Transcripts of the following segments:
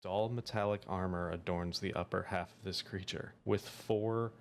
Dull metallic armor adorns the upper half of this creature, with 4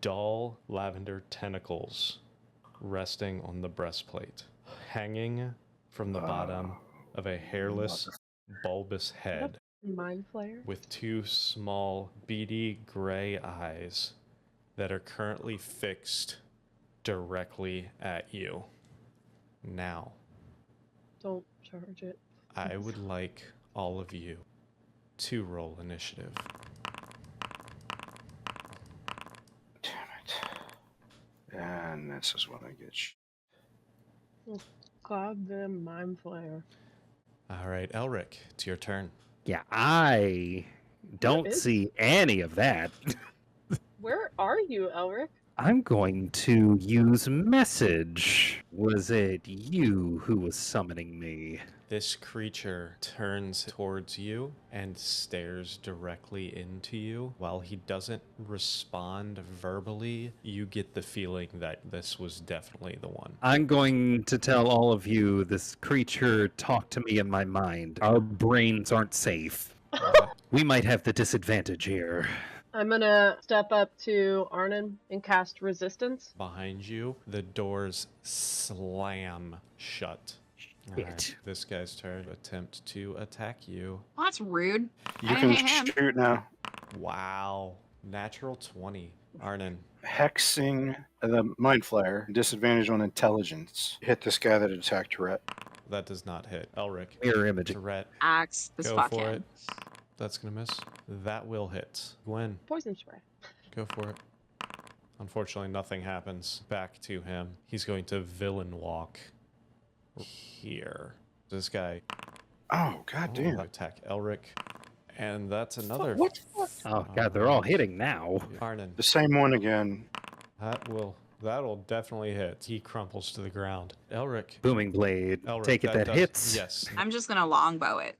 dull lavender tentacles resting on the breastplate, hanging from the bottom of a hairless, bulbous head, Mindflayer? with 2 small, beady gray eyes that are currently fixed directly at you. Now, Don't charge it. I would like all of you to roll initiative. Damn it. And this is when I get Goddamn Mindflayer. All right, Elric, it's your turn. Yeah, I don't is- see any of that. Where are you, Elric? I'm going to use message. Was it you who was summoning me? This creature turns towards you and stares directly into you. While he doesn't respond verbally, you get the feeling that this was definitely the one. I'm going to tell all of you this creature talked to me in my mind. Our brains aren't safe. We might have the disadvantage here. I'm gonna step up to Arnon and cast resistance. Behind you, the doors slam shut. All right, this guy's turn. Attempt to attack you. Well, that's rude. You can shoot now. Wow. Natural 20. Arnon. Hexing the Mindflayer. Disadvantage on intelligence. Hit this guy that attacked Tourette. That does not hit. Elric. Mirror image. Tourette. Axe this Go fucking. for it. That's going to miss. That will hit. Gwen. Poison spray. Go for it. Unfortunately, nothing happens. Back to him. He's going to villain walk here. This guy. Oh, goddamn. Attack Elric. And that's another. What? Oh god, they're all hitting now. Arnon. The same one again. That'll definitely hit. He crumples to the ground. Elric. Booming blade. Elric, Take it that does- hits. Yes. I'm just gonna longbow it.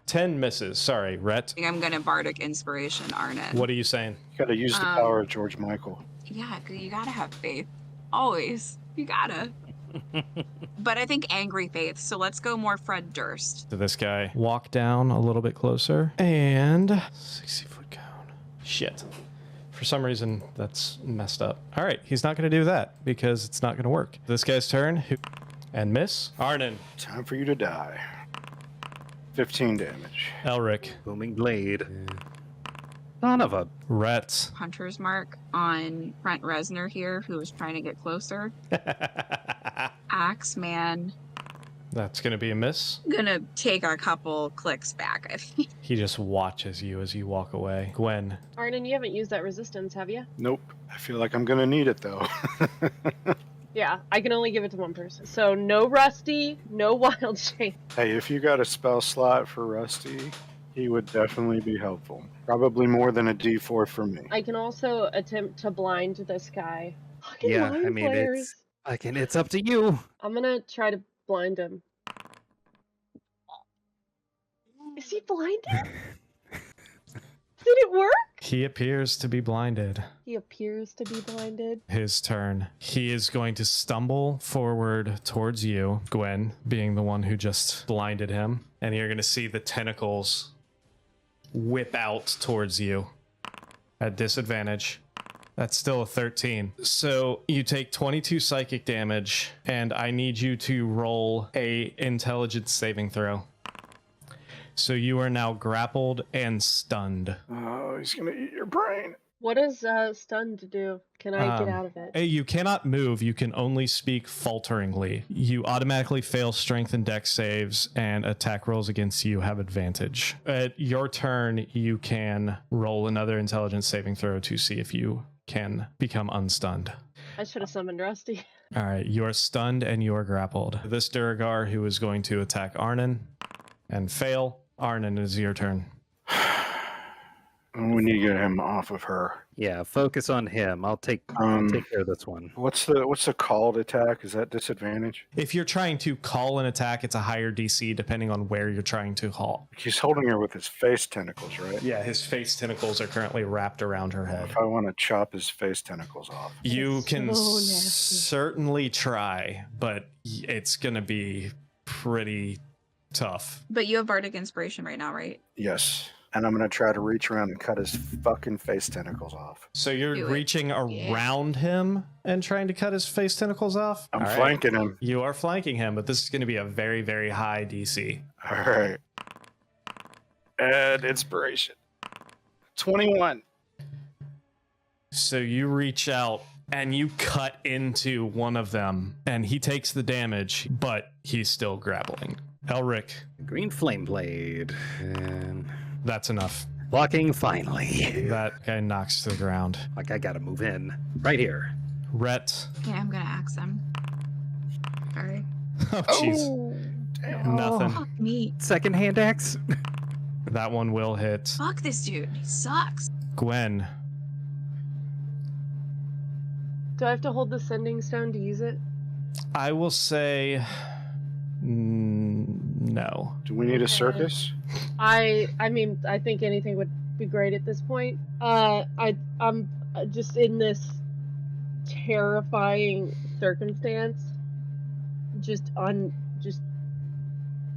10 misses. Sorry, Rhett. I think I'm gonna bardic inspiration Arnon. What are you saying? You gotta use the power of George Michael. Yeah, you gotta have faith. Always. You gotta. But I think angry faith, so let's go more Fred Durst. So this guy walk down a little bit closer and 60-foot cone. Shit. For some reason, that's messed up. All right, he's not going to do that because it's not going to work. This guy's turn. And miss. Arnon. Time for you to die. 15 damage. Elric. Booming blade. Son of a... Rhett. Hunter's mark on Brent Resner here, who was trying to get closer. Axeman. That's going to be a miss. Gonna take a couple clicks back, I think. He just watches you as you walk away. Gwen. Arnon, you haven't used that resistance, have you? Nope. I feel like I'm gonna need it though. Yeah, I can only give it to one person. So no Rusty, no Wild Shape. Hey, if you got a spell slot for Rusty, he would definitely be helpful. Probably more than a D4 for me. I can also attempt to blind this guy. Fucking Yeah, mind I mean, flayers. it's up to you. I'm gonna try to blind him. Is he blinded? Did it work? He appears to be blinded. He appears to be blinded. His turn. He is going to stumble forward towards you, Gwen, being the one who just blinded him. And you're going to see the tentacles whip out towards you at disadvantage. That's still a 13. So you take 22 psychic damage, and I need you to roll a intelligence saving throw. So you are now grappled and stunned. Oh, he's gonna eat your brain. What does stunned do? Can I get out of it? You cannot move. You can only speak falteringly. You automatically fail strength and dex saves, and attack rolls against you have advantage. At your turn, you can roll another intelligence saving throw to see if you can become unstunned. I should have summoned Rusty. All right, you are stunned and you are grappled. This Duragar who is going to attack Arnon and fail. Arnon, it is your turn. We need to get him off of her. Yeah, focus on him. I'll take care of this one. What's the called attack? Is that disadvantage? If you're trying to call an attack, it's a higher DC depending on where you're trying to call. He's holding her with his face tentacles, right? Yeah, his face tentacles are currently wrapped around her head. If I want to chop his face tentacles off. You It's can so nasty. certainly try, but it's going to be pretty tough. But you have bardic inspiration right now, right? Yes. And I'm gonna try to reach around and cut his fucking face tentacles off. So you're Do it. reaching around him and trying to cut his face tentacles off? I'm All right. flanking him. You are flanking him, but this is going to be a very, very high DC. All right. And inspiration. 21. So you reach out and you cut into one of them, and he takes the damage, but he's still grappling. Elric, Green flame blade. And that's enough. blocking finally. That guy knocks to the ground. Like I gotta move in. Right here. Rhett. Okay, I'm gonna axe him. Sorry. Oh, jeez. Nothing. Fuck me. Second hand axe. That one will hit. Fuck this dude. He sucks. Gwen. Do I have to hold the sending stone to use it? I will say no. Do we need a circus? I mean, I think anything would be great at this point. I'm just in this terrifying circumstance. Just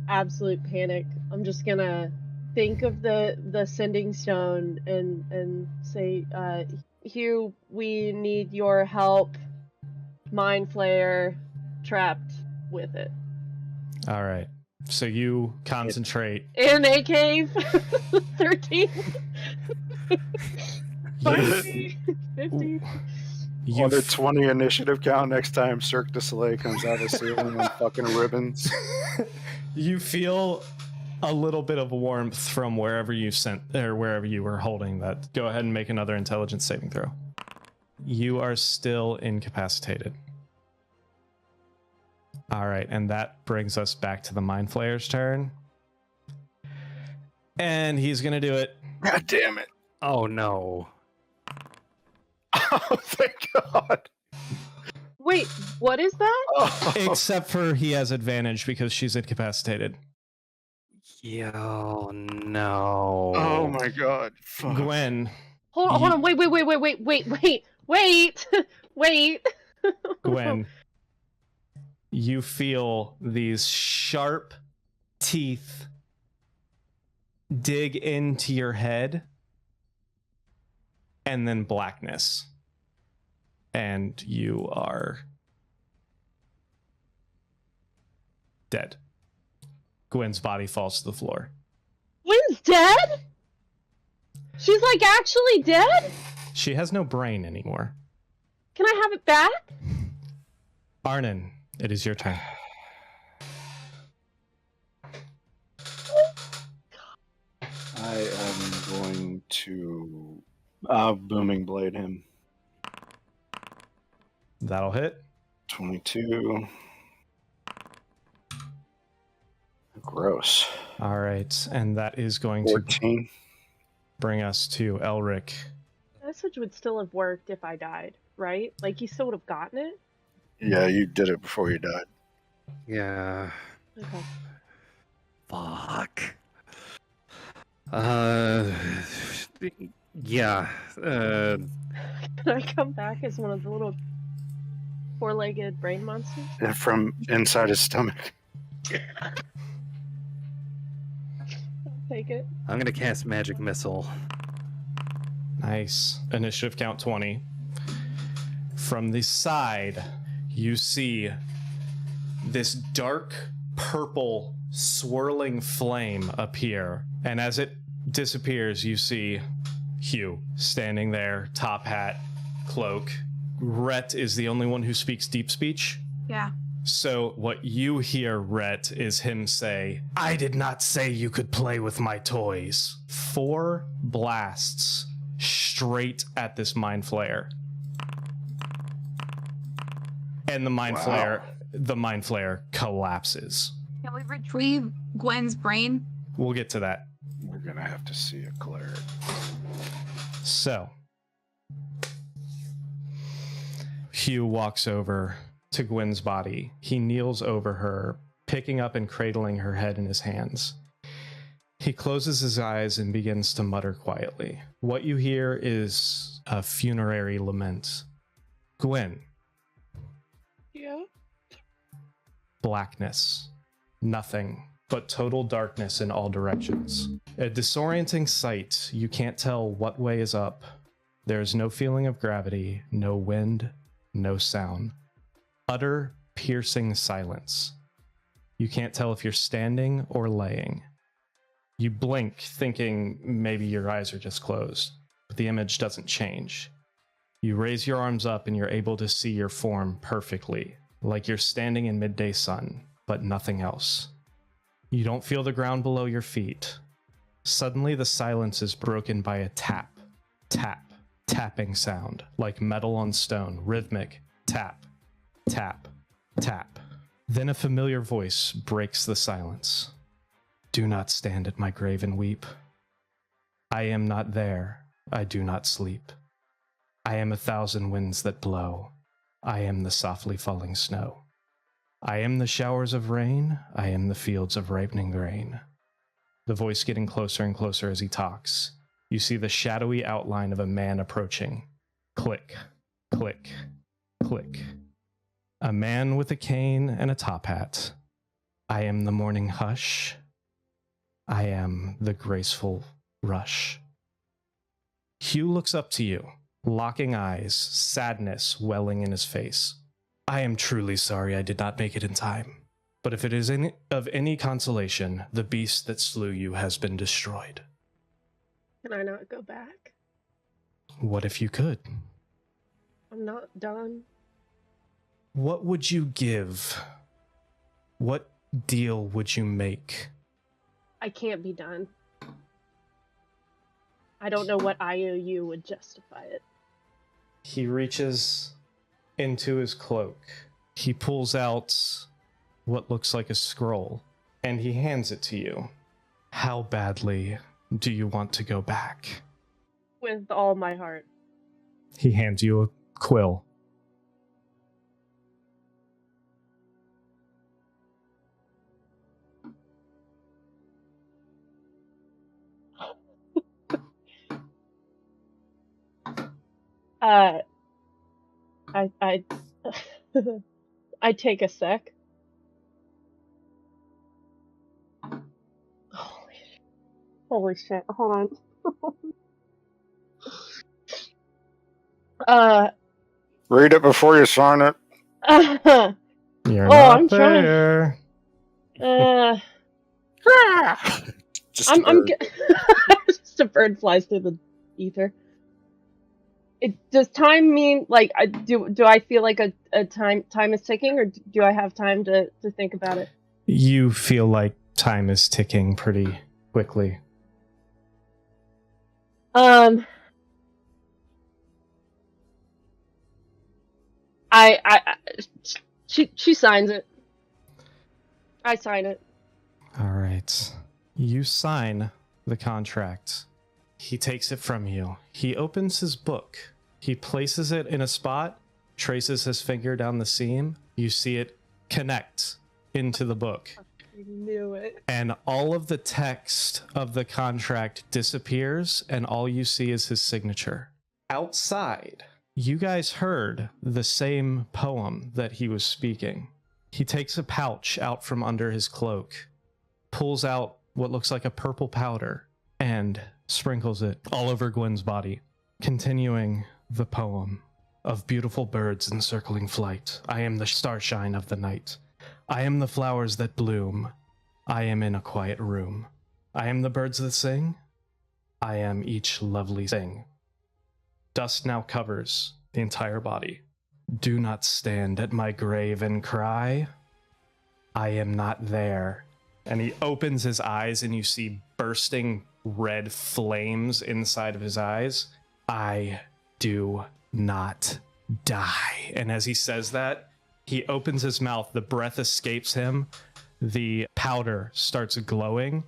absolute panic. I'm just gonna think of the sending stone and say, Hugh, we need your help. Mindflayer trapped with it. All right. So you concentrate. In AK 13. 50. You On the 20 initiative count next time Cirque du Soleil comes out of the ceiling on fucking ribbons. You feel a little bit of warmth from wherever you sent or wherever you were holding that. Go ahead and make another intelligence saving throw. You are still incapacitated. All right, and that brings us back to the Mind Flayer's turn. And he's going to do it. God damn it. Oh no. Oh, thank God. Wait, what is that? Oh. Except for he has advantage because she's incapacitated. Yo, no. Oh my God. Fuck. Gwen. Hold on, wait. Wait. Gwen. You feel these sharp teeth dig into your head and then blackness. And you are dead. Gwen's body falls to the floor. Gwen's dead? She's like actually dead? She has no brain anymore. Can I have it back? Arnon, it is your turn. I am going to booming blade him. That'll hit. 22. Gross. All right, and that is going to 14. bring us to Elric. The message would still have worked if I died, right? Like, you still would have gotten it? Yeah, you did it before you died. Yeah. Okay. Fuck. Yeah. Can I come back as one of the little four-legged brain monsters? And from inside his stomach. I'll take it. I'm gonna cast magic missile. Nice. Initiative count 20. From the side, you see this dark purple swirling flame appear. And as it disappears, you see Hugh standing there, top hat, cloak. Rhett is the only one who speaks deep speech. Yeah. So what you hear, Rhett, is him say, "I did not say you could play with my toys." 4 blasts straight at this Mind Flayer. And the Mind Flayer collapses. Can we retrieve Gwen's brain? We'll get to that. We're going to have to see a cleric. So, Hugh walks over to Gwen's body. He kneels over her, picking up and cradling her head in his hands. He closes his eyes and begins to mutter quietly. What you hear is a funerary lament. Gwen. Yeah? Blackness. Nothing. but total darkness in all directions. A disorienting sight. You can't tell what way is up. There is no feeling of gravity, no wind, no sound. Utter, piercing silence. You can't tell if you're standing or laying. You blink, thinking maybe your eyes are just closed, but the image doesn't change. You raise your arms up and you're able to see your form perfectly, like you're standing in midday sun, but nothing else. You don't feel the ground below your feet. Suddenly the silence is broken by a tap, tap, tapping sound, like metal on stone, rhythmic, tap, tap, tap. Then a familiar voice breaks the silence. Do not stand at my grave and weep. I am not there, I do not sleep. I am 1,000 winds that blow. I am the softly falling snow. I am the showers of rain. I am the fields of ripening grain. The voice getting closer and closer as he talks. You see the shadowy outline of a man approaching. Click, click, click. A man with a cane and a top hat. I am the morning hush. I am the graceful rush. Hugh looks up to you. Locking eyes, sadness welling in his face. I am truly sorry I did not make it in time. But if it is of any consolation, the beast that slew you has been destroyed. Can I not go back? What if you could? I'm not done. What would you give? What deal would you make? I can't be done. I don't know what IOU would justify it. He reaches into his cloak. He pulls out what looks like a scroll, and he hands it to you. How badly do you want to go back? With all my heart. He hands you a quill. I I take a sec. Holy shit, hold on. Read it before you sign it. You're Oh, not I'm trying. there. Just a bird. Just a bird flies through the ether. Does time mean like do I feel like a time is ticking, or do I have time to think about it? You feel like time is ticking pretty quickly. She signs it. I sign it. All right. You sign the contract. He takes it from you. He opens his book. He places it in a spot, traces his finger down the seam. You see it connect into the book. I knew it. And all of the text of the contract disappears, and all you see is his signature. Outside, you guys heard the same poem that he was speaking. He takes a pouch out from under his cloak, pulls out what looks like a purple powder, and sprinkles it all over Gwen's body, continuing the poem of beautiful birds in circling flight. I am the starshine of the night. I am the flowers that bloom. I am in a quiet room. I am the birds that sing. I am each lovely thing. Dust now covers the entire body. Do not stand at my grave and cry. I am not there. And he opens his eyes and you see bursting red flames inside of his eyes. I do not die. And as he says that, he opens his mouth, the breath escapes him, the powder starts glowing,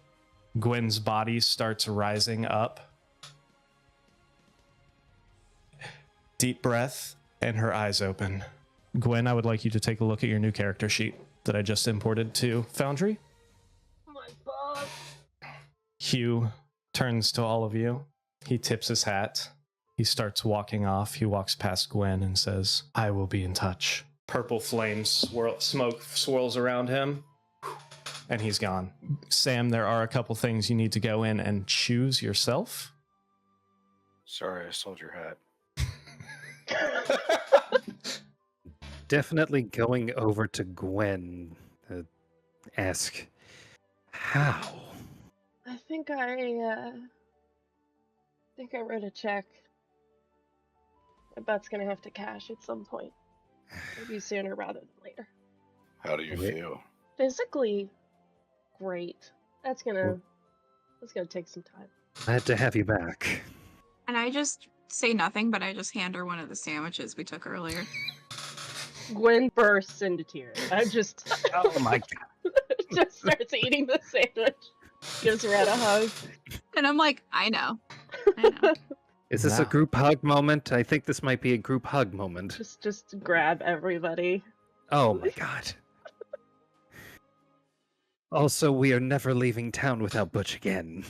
Gwen's body starts rising up. Deep breath, and her eyes open. Gwen, I would like you to take a look at your new character sheet that I just imported to Foundry. My God. Hugh turns to all of you. He tips his hat. He starts walking off. He walks past Gwen and says, I will be in touch. Purple flames smoke swirls around him. and he's gone. Sam, there are a couple things you need to go in and choose yourself. Sorry, I sold your hat. Definitely going over to Gwen to ask how. I think I wrote a check. My butt's gonna have to cash at some point. Maybe sooner rather than later. How do you Okay. feel? Physically, great. That's gonna take some time. Glad to have you back. And I just say nothing, but I just hand her one of the sandwiches we took earlier. Gwen bursts into tears. I just Oh my god. just starts eating the sandwich. Gives Red a hug. And I'm like, I know. I know. Is this a Now- group hug moment? I think this might be a group hug moment. Just grab everybody. Oh my god. Also, we are never leaving town without Butch again.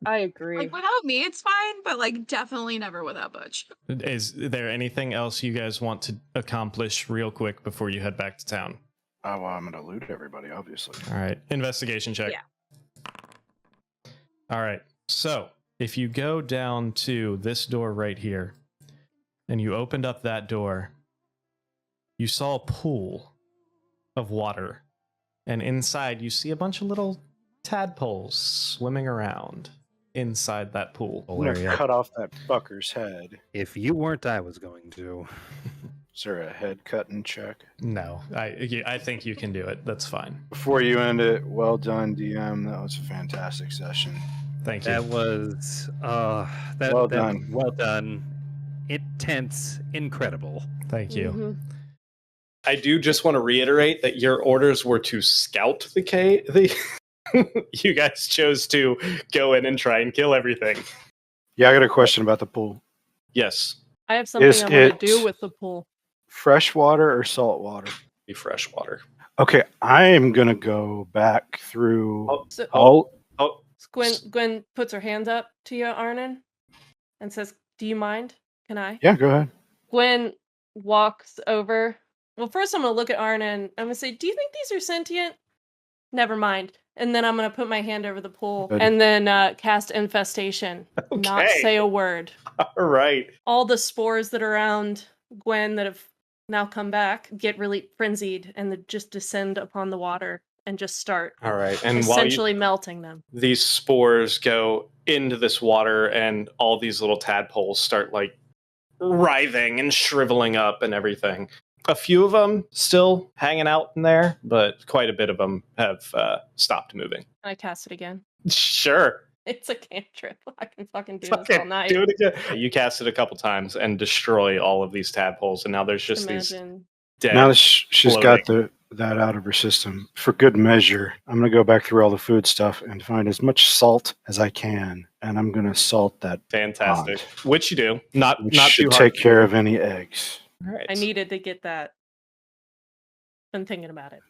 I agree. Like, without me, it's fine, but, like, definitely never without Butch. Is there anything else you guys want to accomplish real quick before you head back to town? Oh, well, I'm going to loot everybody, obviously. All right, investigation check. Yeah. All right, so if you go down to this door right here, and you opened up that door, you saw a pool of water, and inside you see a bunch of little tadpoles swimming around inside that pool I'm going to area. cut off that fucker's head. If you weren't, I was going to. Is there a head cutting check? No, I think you can do it. That's fine. Before you end it, well done, DM. That was a fantastic session. Thank you. That was Well done. well done. Intense, incredible. Thank you. Mhm. I do just want to reiterate that your orders were to scout the cave. You guys chose to go in and try and kill everything. Yeah, I got a question about the pool. Yes, I have something Is I want to it- do with the pool. Fresh water or salt water? be fresh water. Okay, I am going to go back through So all. Oh, Gwen puts her hands up to you, Arnon, and says, "Do you mind? Can I?" Yeah, go ahead. Gwen walks over. Well, first I'm gonna look at Arnon. I'm gonna say, "Do you think these are sentient?" Never mind. And then I'm gonna put my hand over the pool Good. and then cast infestation. Not Okay. say a word. all right. All the spores that are around Gwen that have now come back get really frenzied and they just descend upon the water and just start All right. And while essentially melting them. these spores go into this water and all these little tadpoles start like writhing and shriveling up and everything. A few of them still hanging out in there, but quite a bit of them have stopped moving. I cast it again. Sure. It's a cantrip. I can fucking do this Fucking all night. do it again. You cast it a couple times and destroy all of these tadpoles, and now there's just these Imagine. dead. Now that she's got that out of her system, for good measure, I'm going to go back through all the food stuff and find as much salt as I can, and I'm going to salt that. Fantastic. Which you do. Not Which not should too hard. take care of any eggs. All right. I needed to get that. Been thinking about it.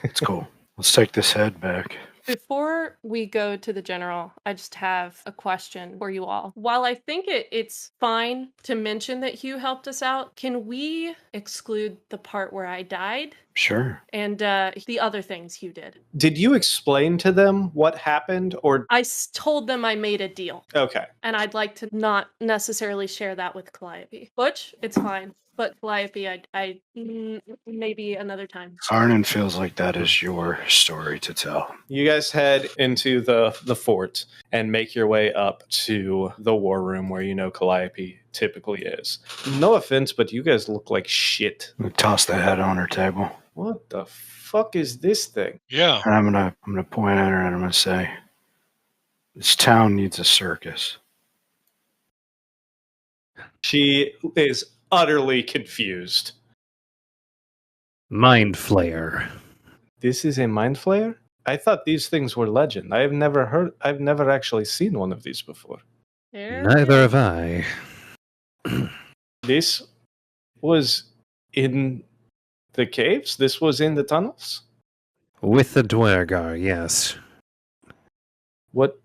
It's cool. Let's take this head back. Before we go to the general, I just have a question for you all. While I think it's fine to mention that Hugh helped us out, can we exclude the part where I died Sure. and the other things Hugh did? Did you explain to them what happened, or I told them I made a deal, okay? and I'd like to not necessarily share that with Calliope. Butch, it's fine. But Calliope, maybe another time. Arnon feels like that is your story to tell. You guys head into the fort and make your way up to the war room where you know Calliope typically is. No offense, but you guys look like shit. I'm gonna toss the head on her table, What the fuck is this thing? Yeah. and I'm gonna point at her and I'm gonna say, "This town needs a circus." She is utterly confused. Mindflayer. This is a mindflayer? I thought these things were legend. I've never actually seen one of these before. Neither have I. This was in the caves? This was in the tunnels? With the Dwergar, yes. What